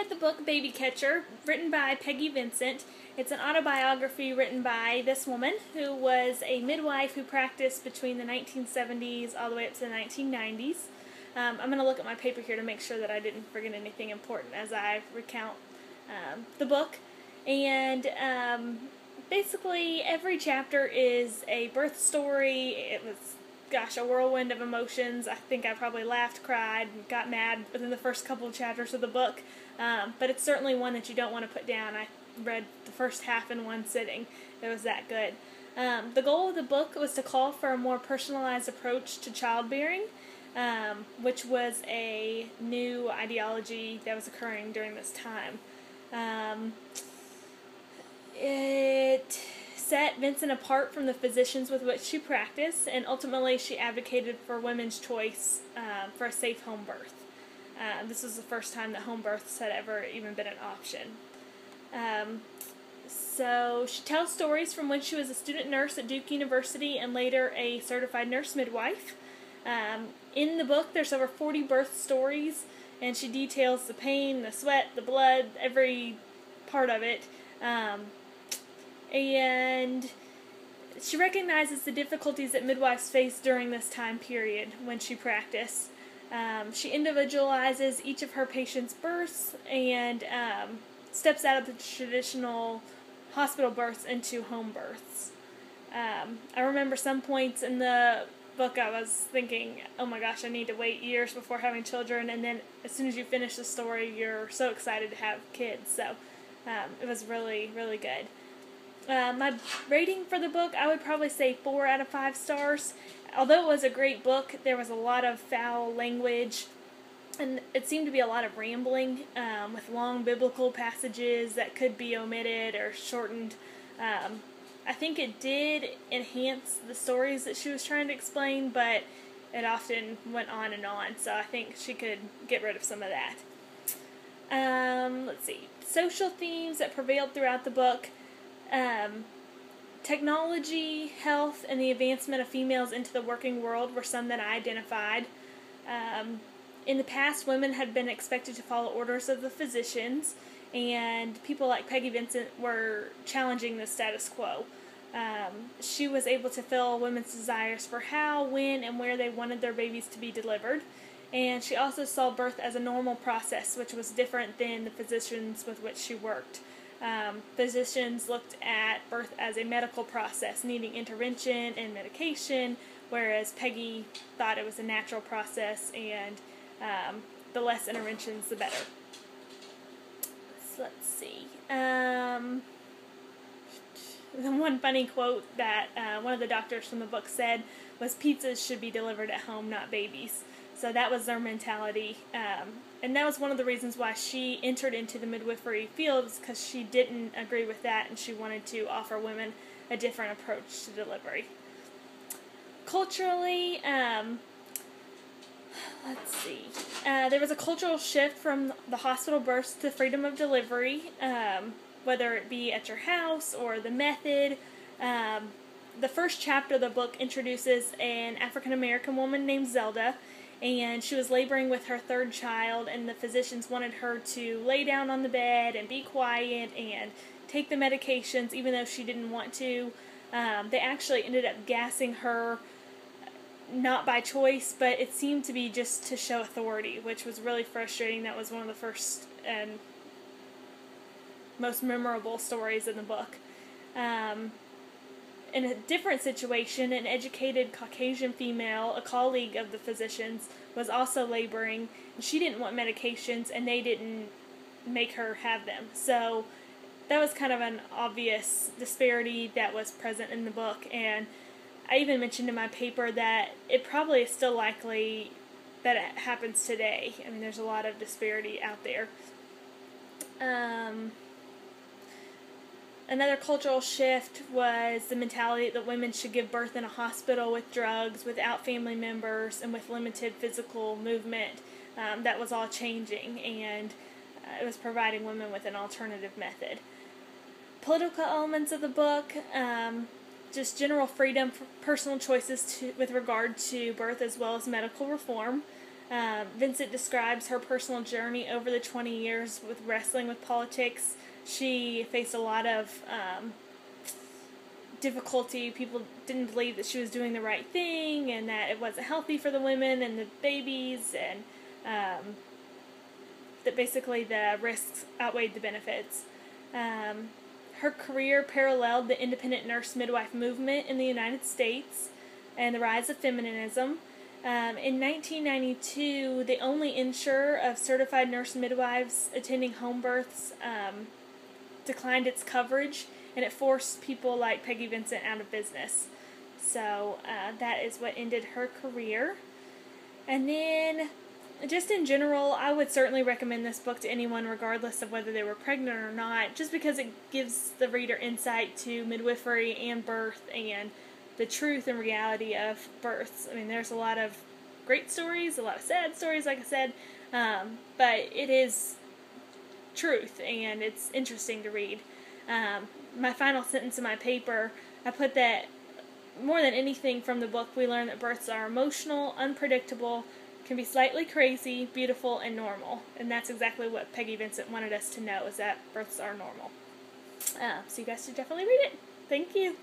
read the book Baby Catcher, written by Peggy Vincent. It's an autobiography written by this woman who was a midwife who practiced between the 1970s all the way up to the 1990s. I'm going to look at my paper here to make sure that I didn't forget anything important as I recount the book. And basically every chapter is a birth story. It was, gosh, a whirlwind of emotions. I think I probably laughed, cried, and got mad within the first couple of chapters of the book. But it's certainly one that you don't want to put down. I read the first half in one sitting. It was that good. The goal of the book was to call for a more personalized approach to childbearing, which was a new ideology that was occurring during this time. It set Vincent apart from the physicians with which she practiced, and ultimately she advocated for women's choice for a safe home birth. This was the first time that home births had ever even been an option. So she tells stories from when she was a student nurse at Duke University and later a certified nurse midwife. In the book there's over 40 birth stories, and she details the pain, the sweat, the blood, every part of it. And she recognizes the difficulties that midwives face during this time period when she practiced. She individualizes each of her patients' births and steps out of the traditional hospital births into home births. I remember some points in the book I was thinking, oh my gosh, I need to wait years before having children, and then as soon as you finish the story, you're so excited to have kids. So it was really, really good. My rating for the book, I would probably say 4 out of 5 stars. Although it was a great book, there was a lot of foul language, and it seemed to be a lot of rambling with long biblical passages that could be omitted or shortened. I think it did enhance the stories that she was trying to explain, but it often went on and on, so I think she could get rid of some of that. Let's see. Social themes that prevailed throughout the book. Technology, health, and the advancement of females into the working world were some that I identified. In the past, women had been expected to follow orders of the physicians, and people like Peggy Vincent were challenging the status quo. She was able to fill women's desires for how, when, and where they wanted their babies to be delivered. And she also saw birth as a normal process, which was different than the physicians with which she worked. Physicians looked at birth as a medical process, needing intervention and medication, whereas Peggy thought it was a natural process, and the less interventions, the better. So let's see. The one funny quote that one of the doctors from the book said was, pizzas should be delivered at home, not babies. So that was their mentality, and that was one of the reasons why she entered into the midwifery field, because she didn't agree with that, and she wanted to offer women a different approach to delivery. Culturally, let's see, there was a cultural shift from the hospital births to freedom of delivery, whether it be at your house or the method. The first chapter of the book introduces an African-American woman named Zelda, and she was laboring with her third child, and the physicians wanted her to lay down on the bed and be quiet and take the medications even though she didn't want to. They actually ended up gassing her, not by choice, but it seemed to be just to show authority, which was really frustrating. That was one of the first and most memorable stories in the book. In a different situation, an educated Caucasian female, a colleague of the physicians, was also laboring, and she didn't want medications, and they didn't make her have them. So that was kind of an obvious disparity that was present in the book, and I even mentioned in my paper that it probably is still likely that it happens today. I mean, there's a lot of disparity out there. Another cultural shift was the mentality that women should give birth in a hospital with drugs, without family members, and with limited physical movement. That was all changing, and it was providing women with an alternative method. Political elements of the book, just general freedom for personal choices with regard to birth as well as medical reform. Vincent describes her personal journey over the 20 years with wrestling with politics. She faced a lot of difficulty. People didn't believe that she was doing the right thing and that it wasn't healthy for the women and the babies, and that basically the risks outweighed the benefits. Her career paralleled the independent nurse midwife movement in the United States and the rise of feminism. In 1992, the only insurer of certified nurse midwives attending home births declined its coverage, and it forced people like Peggy Vincent out of business. So that is what ended her career. And then, just in general, I would certainly recommend this book to anyone regardless of whether they were pregnant or not, just because it gives the reader insight to midwifery and birth and the truth and reality of births. I mean, there's a lot of great stories, a lot of sad stories, like I said, but it is truth, and it's interesting to read. My final sentence in my paper, I put that more than anything from the book, we learn that births are emotional, unpredictable, can be slightly crazy, beautiful, and normal. And that's exactly what Peggy Vincent wanted us to know, is that births are normal. So you guys should definitely read it. Thank you.